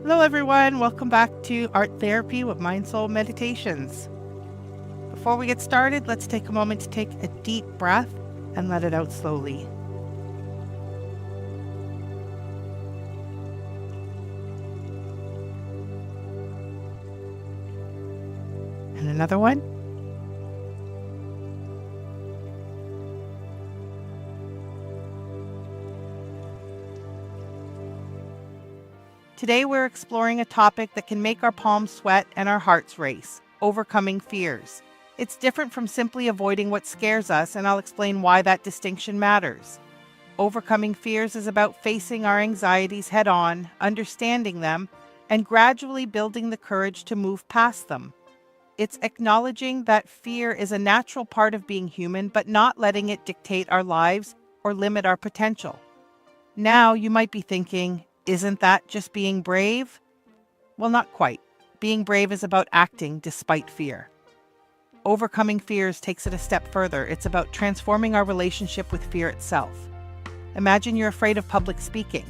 Hello everyone, welcome back to Art Therapy with MindSoulMeditations. Before we get started, let's take a moment to take a deep breath and let it out slowly. And another one. Today we're exploring a topic that can make our palms sweat and our hearts race: overcoming fears. It's different from simply avoiding what scares us, and I'll explain why that distinction matters. Overcoming fears is about facing our anxieties head on, understanding them, and gradually building the courage to move past them. It's acknowledging that fear is a natural part of being human, but not letting it dictate our lives or limit our potential. Now you might be thinking, isn't that just being brave? Well, not quite. Being brave is about acting despite fear. Overcoming fears takes it a step further. It's about transforming our relationship with fear itself. Imagine you're afraid of public speaking.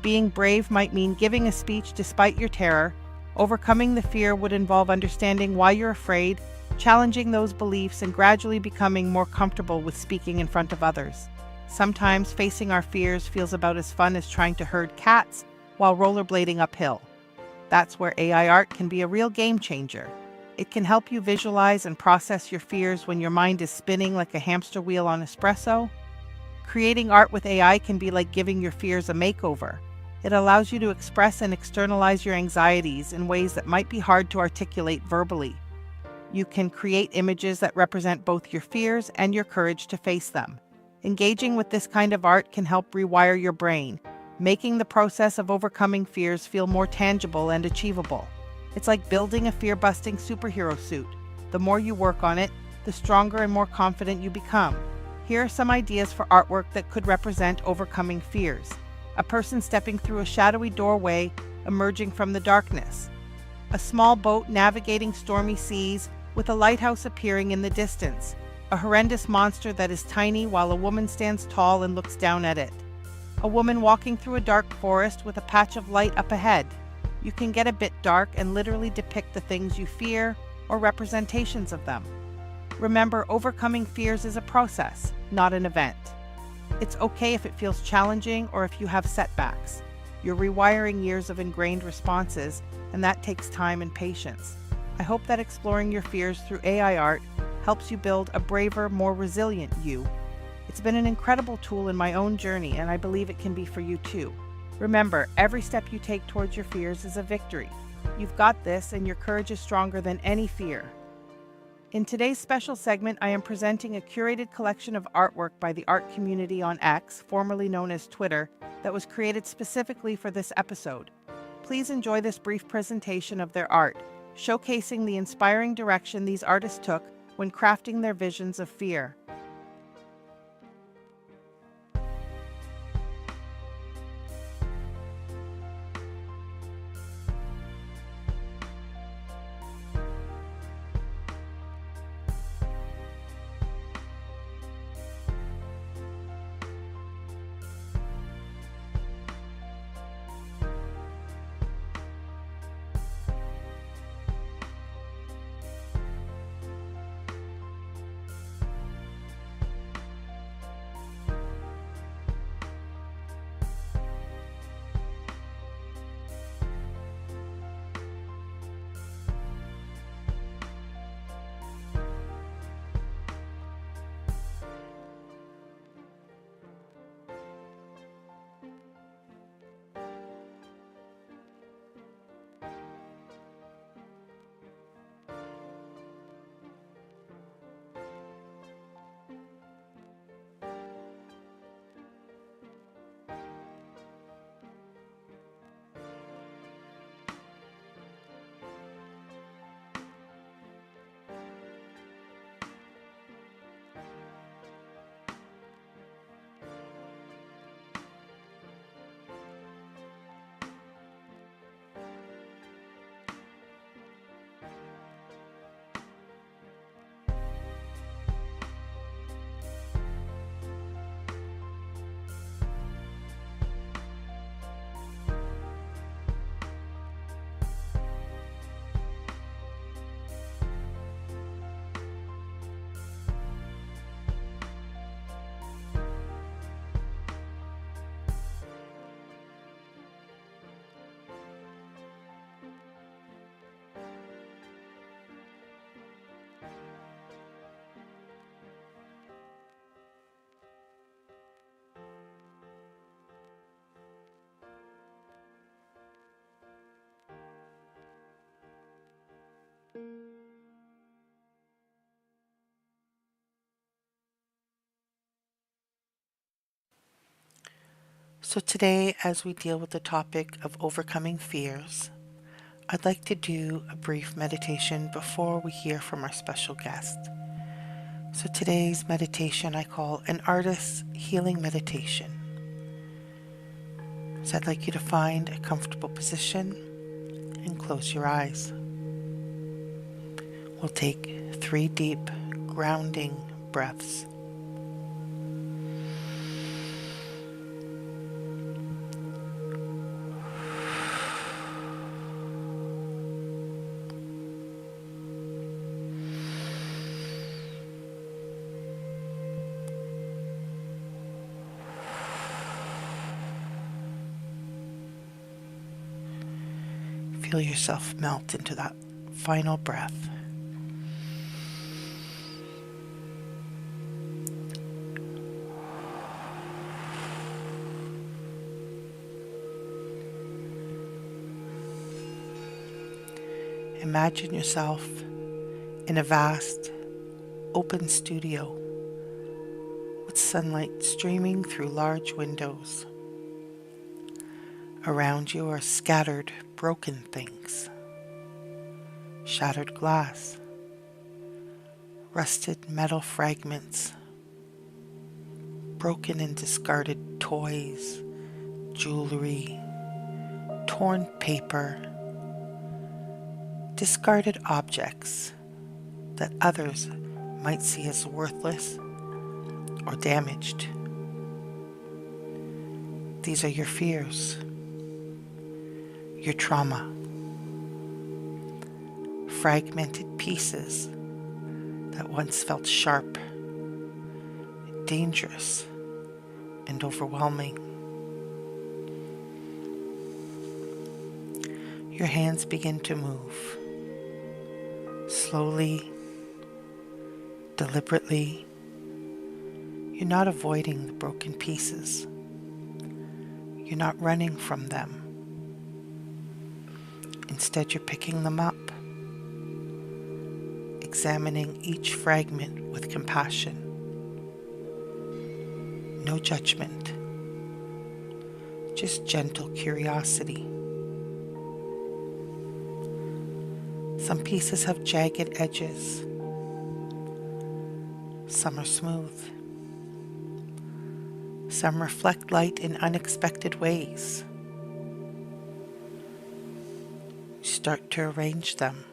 Being brave might mean giving a speech despite your terror. Overcoming the fear would involve understanding why you're afraid, challenging those beliefs, and gradually becoming more comfortable with speaking in front of others. Sometimes facing our fears feels about as fun as trying to herd cats while rollerblading uphill. That's where AI art can be a real game changer. It can help you visualize and process your fears when your mind is spinning like a hamster wheel on espresso. Creating art with AI can be like giving your fears a makeover. It allows you to express and externalize your anxieties in ways that might be hard to articulate verbally. You can create images that represent both your fears and your courage to face them. Engaging with this kind of art can help rewire your brain, making the process of overcoming fears feel more tangible and achievable. It's like building a fear-busting superhero suit. The more you work on it, the stronger and more confident you become. Here are some ideas for artwork that could represent overcoming fears. A person stepping through a shadowy doorway, emerging from the darkness. A small boat navigating stormy seas, with a lighthouse appearing in the distance. A horrendous monster that is tiny while a woman stands tall and looks down at it. A woman walking through a dark forest with a patch of light up ahead. You can get a bit dark and literally depict the things you fear or representations of them. Remember, overcoming fears is a process, not an event. It's okay if it feels challenging or if you have setbacks. You're rewiring years of ingrained responses, and that takes time and patience. I hope that exploring your fears through AI art helps you build a braver, more resilient you. It's been an incredible tool in my own journey, and I believe it can be for you too. Remember, every step you take towards your fears is a victory. You've got this, and your courage is stronger than any fear. In today's special segment, I am presenting a curated collection of artwork by the art community on X, formerly known as Twitter, that was created specifically for this episode. Please enjoy this brief presentation of their art, showcasing the inspiring direction these artists took when crafting their visions of fear. So today, as we deal with the topic of overcoming fears, I'd like to do a brief meditation before we hear from our special guest. So today's meditation I call an artist's healing meditation. So I'd like you to find a comfortable position and close your eyes. We'll take 3 deep, grounding breaths. Feel yourself melt into that final breath. Imagine yourself in a vast, open studio with sunlight streaming through large windows. Around you are scattered, broken things. Shattered glass, rusted metal fragments, broken and discarded toys, jewelry, torn paper, discarded objects that others might see as worthless or damaged. These are your fears, your trauma, fragmented pieces that once felt sharp, dangerous, and overwhelming. Your hands begin to move, slowly, deliberately. You're not avoiding the broken pieces. You're not running from them. Instead, you're picking them up, examining each fragment with compassion. No judgment, just gentle curiosity. Some pieces have jagged edges. Some are smooth. Some reflect light in unexpected ways. You start to arrange them,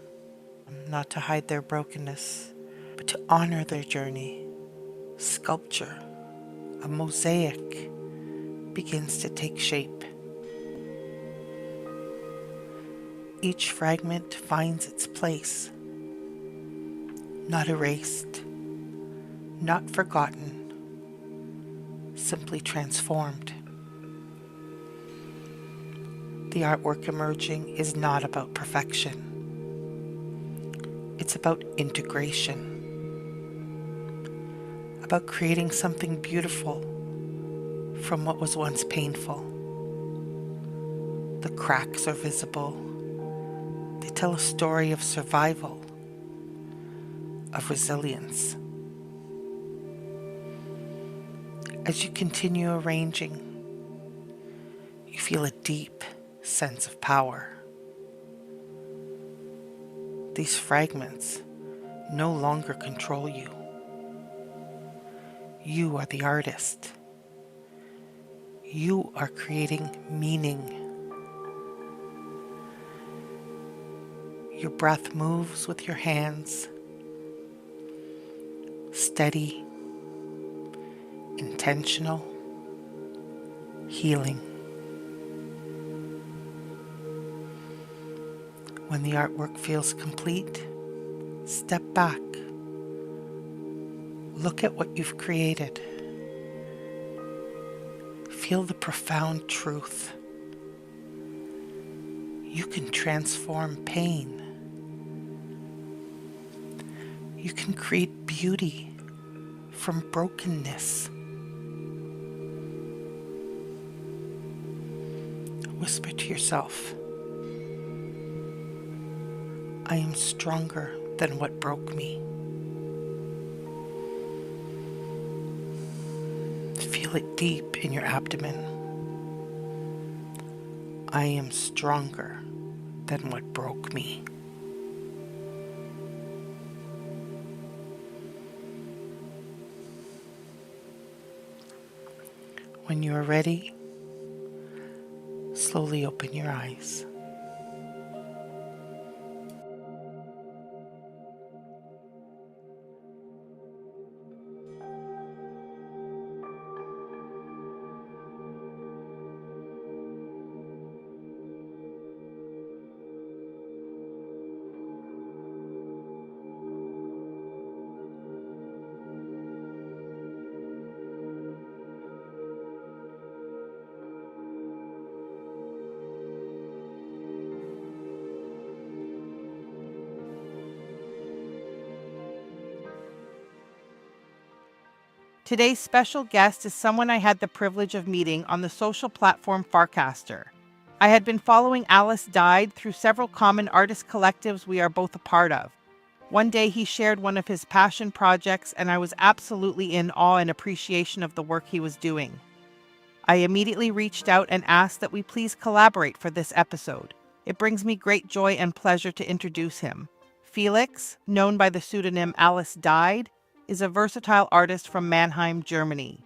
not to hide their brokenness, but to honor their journey. Sculpture, a mosaic, begins to take shape. Each fragment finds its place, not erased, not forgotten, simply transformed. The artwork emerging is not about perfection. It's about integration, about creating something beautiful from what was once painful. The cracks are visible. They tell a story of survival, of resilience. As you continue arranging, you feel a deep sense of power. These fragments no longer control you. You are the artist. You are creating meaning. Your breath moves with your hands, steady, intentional, healing. When the artwork feels complete, step back. Look at what you've created. Feel the profound truth. You can transform pain. You can create beauty from brokenness. Whisper to yourself, I am stronger than what broke me. Feel it deep in your abdomen. I am stronger than what broke me. When you are ready, slowly open your eyes. Today's special guest is someone I had the privilege of meeting on the social platform Farcaster. I had been following Alice Died through several common artist collectives we are both a part of. One day he shared one of his passion projects, and I was absolutely in awe and appreciation of the work he was doing. I immediately reached out and asked that we please collaborate for this episode. It brings me great joy and pleasure to introduce him. Felix, known by the pseudonym Alice Died, is a versatile artist from Mannheim, Germany.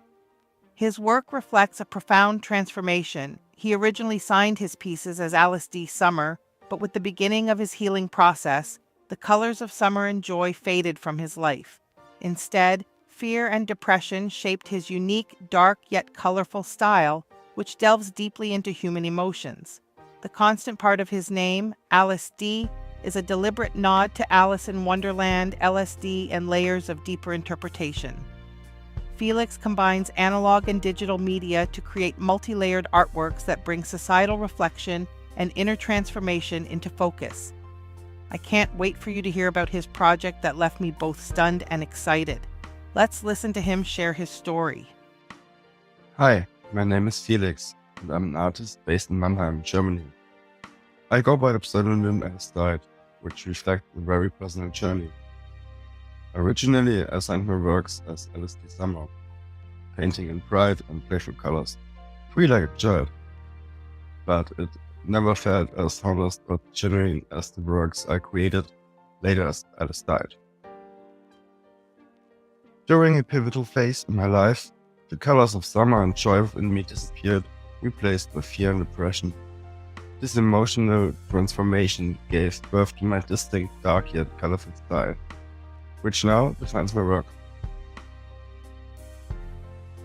His work reflects a profound transformation. He originally signed his pieces as Alice D. Summer, but with the beginning of his healing process, the colors of summer and joy faded from his life. Instead, fear and depression shaped his unique, dark yet colorful style, which delves deeply into human emotions. The constant part of his name, Alice D., is a deliberate nod to Alice in Wonderland, LSD, and layers of deeper interpretation. Felix combines analog and digital media to create multi-layered artworks that bring societal reflection and inner transformation into focus. I can't wait for you to hear about his project that left me both stunned and excited. Let's listen to him share his story. Hi, my name is Felix, and I'm an artist based in Mannheim, Germany. I go by the pseudonym Alice Died, which reflects a very personal journey. Originally, I signed my works as Alice D. Summer, painting in bright and playful colors, free like a child. But it never felt as honest or genuine as the works I created later as Alice Died. During a pivotal phase in my life, the colors of summer and joy within me disappeared, replaced by fear and depression. This emotional transformation gave birth to my distinct, dark yet colorful style, which now defines my work.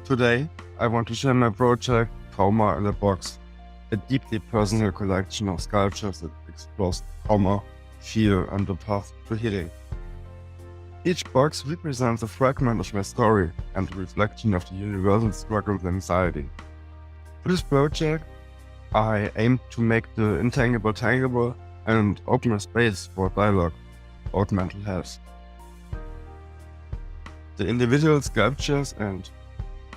Today, I want to share my project, Trauma in a Box, a deeply personal collection of sculptures that explores trauma, fear, and the path to healing. Each box represents a fragment of my story and a reflection of the universal struggle with anxiety. For this project, I aim to make the intangible tangible and open a space for dialogue about mental health. The individual sculptures and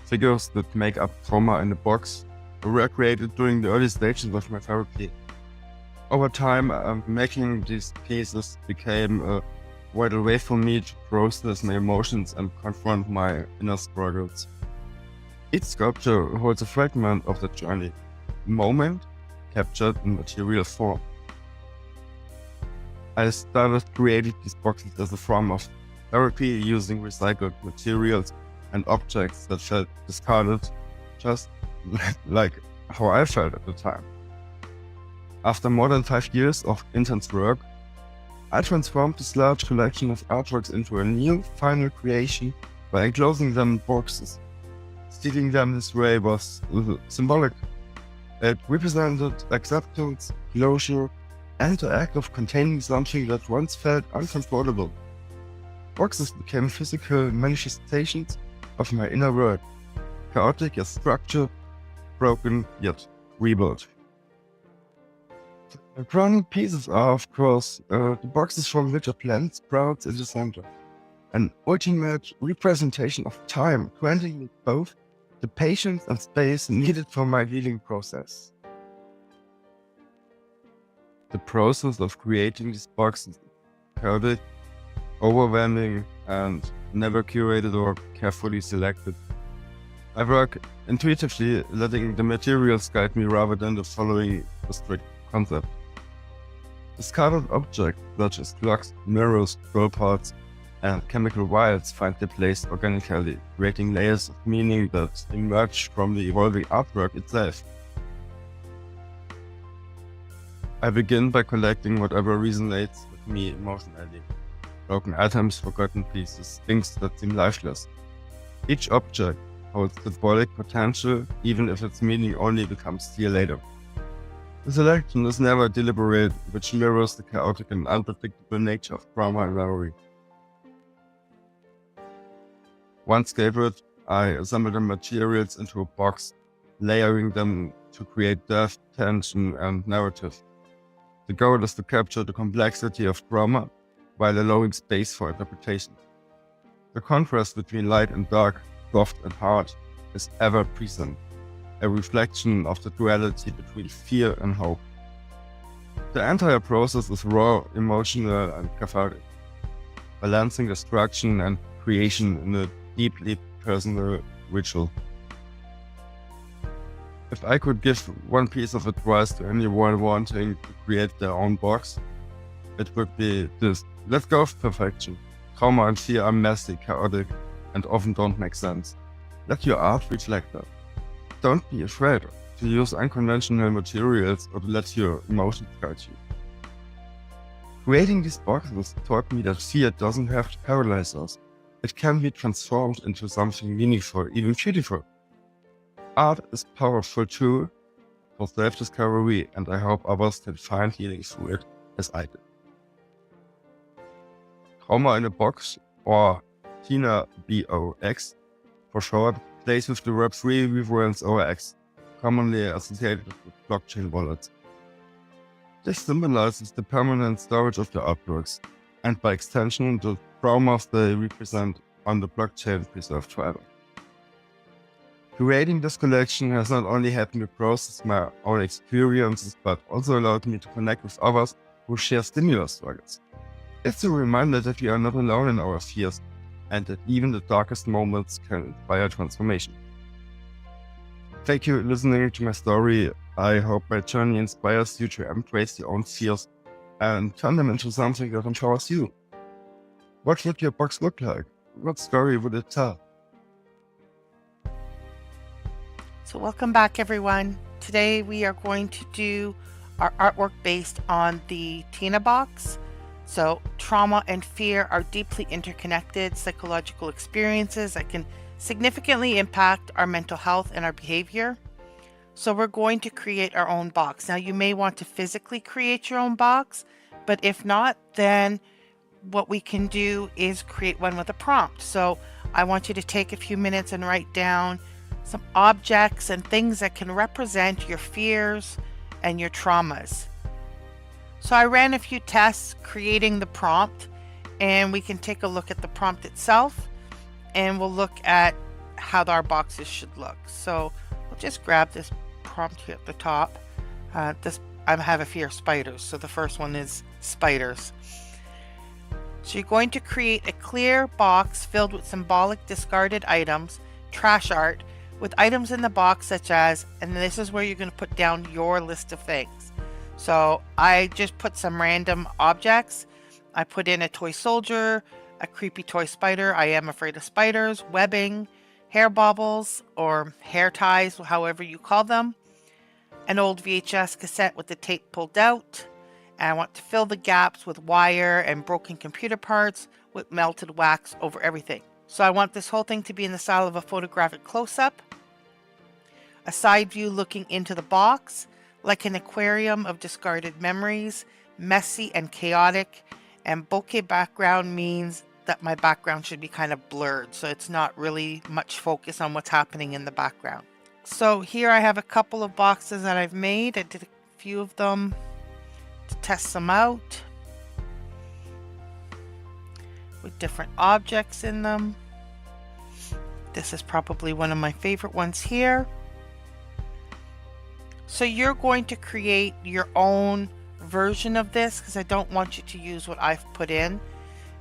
figures that make up Trauma in a Box were created during the early stages of my therapy. Over time, making these pieces became a vital way for me to process my emotions and confront my inner struggles. Each sculpture holds a fragment of the journey, a moment captured in material form. I started creating these boxes as a form of therapy using recycled materials and objects that felt discarded, just like how I felt at the time. After more than 5 years of intense work, I transformed this large collection of artworks into a new final creation by enclosing them in boxes. Sealing them this way was symbolic. It represented acceptance, closure, and the act of containing something that once felt uncomfortable. Boxes became physical manifestations of my inner world, chaotic yet structured, broken yet rebuilt. The crowning pieces are, of course, the boxes from which a plant sprouts in the center, an ultimate representation of time, granting me both the patience and space needed for my healing process. The process of creating these boxes is chaotic, overwhelming, and never curated or carefully selected. I work intuitively, letting the materials guide me rather than following a strict concept. Discarded objects such as clocks, mirrors, scroll pods, and chemical vials find their place organically, creating layers of meaning that emerge from the evolving artwork itself. I begin by collecting whatever resonates with me emotionally. Broken items, forgotten pieces, things that seem lifeless. Each object holds symbolic potential, even if its meaning only becomes clear later. The selection is never deliberate, which mirrors the chaotic and unpredictable nature of trauma and memory. Once gathered, I assemble the materials into a box, layering them to create depth, tension, and narrative. The goal is to capture the complexity of trauma while allowing space for interpretation. The contrast between light and dark, soft and hard, is ever present, a reflection of the duality between fear and hope. The entire process is raw, emotional, and cathartic, balancing destruction and creation in a deeply personal ritual. If I could give one piece of advice to anyone wanting to create their own box, it would be this: let go of perfection. Trauma and fear are messy, chaotic, and often don't make sense. Let your art reflect that. Don't be afraid to use unconventional materials or to let your emotions guide you. Creating these boxes taught me that fear doesn't have to paralyze us. It can be transformed into something meaningful, even beautiful. Art is a powerful tool for self-discovery, and I hope others can find healing through it as I did. Trauma in a Box, or Tina BOX for short, plays with the Web3 reference OX, commonly associated with blockchain wallets. This symbolizes the permanent storage of the artworks, and by extension, the traumas they represent on the blockchain preserved forever. Creating this collection has not only helped me process my own experiences, but also allowed me to connect with others who share similar struggles. It's a reminder that we are not alone in our fears, and that even the darkest moments can inspire transformation. Thank you for listening to my story. I hope my journey inspires you to embrace your own fears and turn them into something that empowers you. What would your box look like? What story would it tell? So welcome back, everyone. Today we are going to do our artwork based on the Tina box. So trauma and fear are deeply interconnected psychological experiences that can significantly impact our mental health and our behavior. So we're going to create our own box. Now you may want to physically create your own box, but if not, then what we can do is create one with a prompt. So I want you to take a few minutes and write down some objects and things that can represent your fears and your traumas. So I ran a few tests creating the prompt, and we can take a look at the prompt itself, and we'll look at how our boxes should look. So we'll just grab this prompt here at the top. I have a fear of spiders, so the first one is spiders. So you're going to create a clear box filled with symbolic discarded items, trash art, with items in the box such as, and this is where you're going to put down your list of things. So I just put some random objects. I put in a toy soldier, a creepy toy spider, I am afraid of spiders, webbing, hair baubles or hair ties, however you call them, an old VHS cassette with the tape pulled out, and I want to fill the gaps with wire and broken computer parts with melted wax over everything. So I want this whole thing to be in the style of a photographic close-up, a side view looking into the box, like an aquarium of discarded memories, messy and chaotic, and bokeh background means that my background should be kind of blurred, so it's not really much focus on what's happening in the background. So here I have a couple of boxes that I've made. I did a few of them to test them out with different objects in them. This is probably one of my favorite ones here. So you're going to create your own version of this because I don't want you to use what I've put in.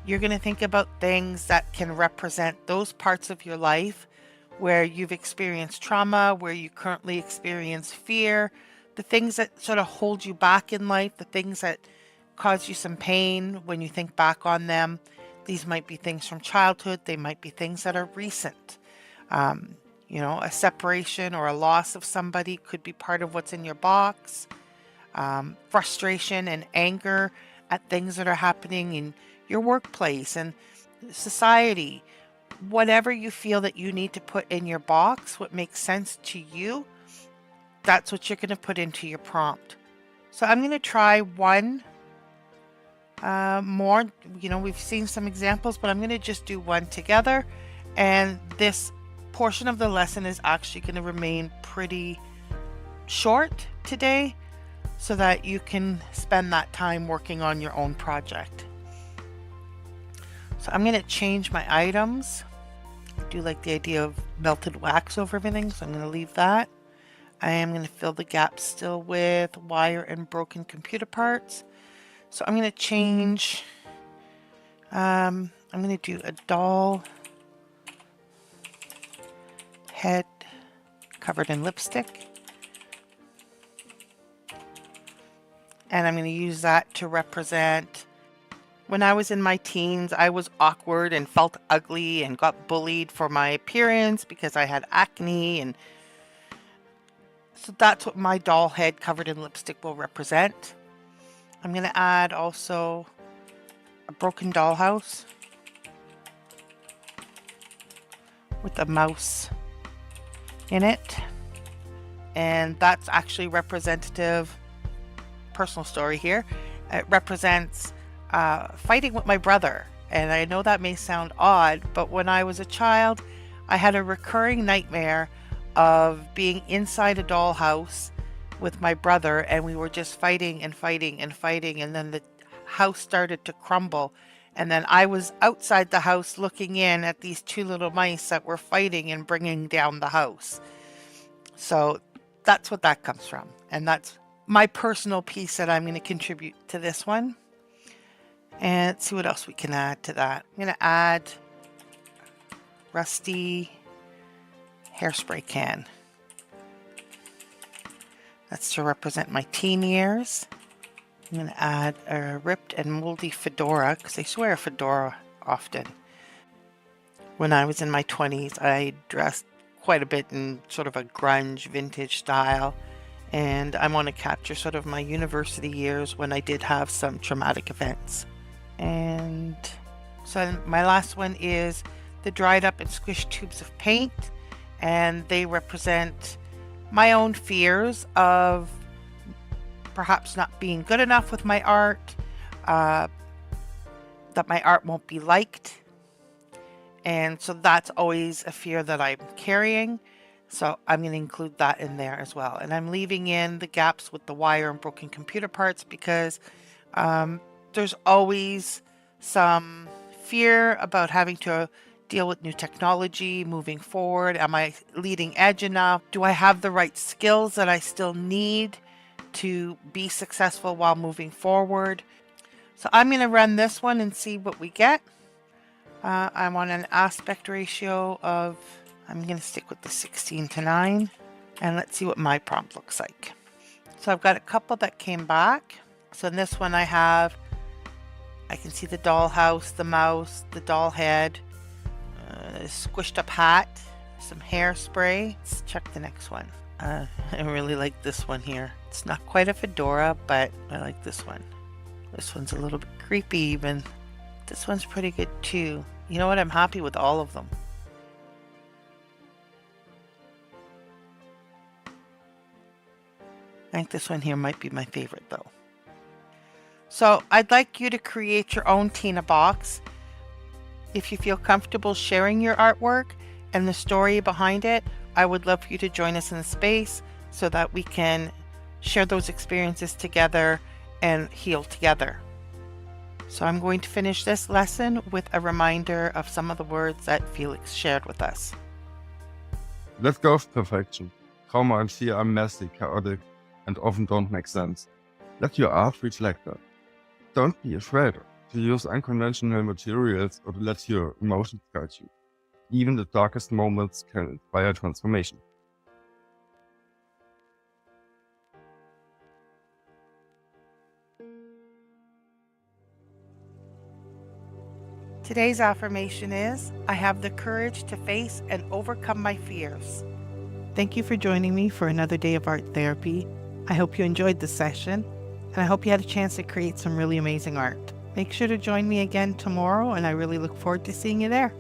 You're going to think about things that can represent those parts of your life where you've experienced trauma, where you currently experience fear, the things that sort of hold you back in life, the things that cause you some pain when you think back on them. These might be things from childhood. They might be things that are recent. A separation or a loss of somebody could be part of what's in your box. Frustration and anger at things that are happening in your workplace and society. Whatever you feel that you need to put in your box, what makes sense to you, that's what you're going to put into your prompt. So I'm going to try one more. We've seen some examples, but I'm going to just do one together. And this portion of the lesson is actually going to remain pretty short today so that you can spend that time working on your own project. So I'm going to change my items. I do like the idea of melted wax over everything, so I'm going to leave that. I am going to fill the gaps still with wire and broken computer parts. So I'm going to change, I'm going to do a doll head covered in lipstick. And I'm going to use that to represent when I was in my teens. I was awkward and felt ugly and got bullied for my appearance because I had acne, and so that's what my doll head covered in lipstick will represent. I'm going to add also a broken dollhouse with a mouse in it, and that's actually representative. Personal story here. It represents fighting with my brother, and I know that may sound odd, but when I was a child, I had a recurring nightmare of being inside a dollhouse with my brother, and we were just fighting and fighting and fighting, and then the house started to crumble, and then I was outside the house looking in at these two little mice that were fighting and bringing down the house. So that's what that comes from, and that's my personal piece that I'm going to contribute to this one. And let's see what else we can add to that. I'm going to add rusty hairspray can. That's to represent my teen years. I'm going to add a ripped and moldy fedora because I wear a fedora often. When I was in my 20s, I dressed quite a bit in sort of a grunge vintage style. And I want to capture sort of my university years when I did have some traumatic events. And so my last one is the dried up and squished tubes of paint. And they represent my own fears of perhaps not being good enough with my art, that my art won't be liked. And so that's always a fear that I'm carrying. So I'm going to include that in there as well. And I'm leaving in the gaps with the wire and broken computer parts because there's always some fear about having to deal with new technology moving forward. Am I leading edge enough? Do I have the right skills that I still need to be successful while moving forward? So I'm going to run this one and see what we get. I'm on an aspect ratio of, I'm going to stick with the 16:9, and let's see what my prompt looks like. So I've got a couple that came back. So in this one I can see the dollhouse, the mouse, the doll head, a squished up hat, some hairspray. Let's check the next one. I really like this one here. It's not quite a fedora, but I like this one. This one's a little bit creepy even. This one's pretty good too. You know what? I'm happy with all of them. I think this one here might be my favorite though. So I'd like you to create your own Tina box. If you feel comfortable sharing your artwork and the story behind it, I would love for you to join us in the space so that we can share those experiences together and heal together. So I'm going to finish this lesson with a reminder of some of the words that Felix shared with us. Let go of perfection. Trauma and fear are messy, chaotic, and often don't make sense. Let your art reflect that. Don't be afraid to use unconventional materials or to let your emotions guide you. Even the darkest moments can inspire transformation. Today's affirmation is, I have the courage to face and overcome my fears. Thank you for joining me for another day of art therapy. I hope you enjoyed the session, and I hope you had a chance to create some really amazing art. Make sure to join me again tomorrow, and I really look forward to seeing you there.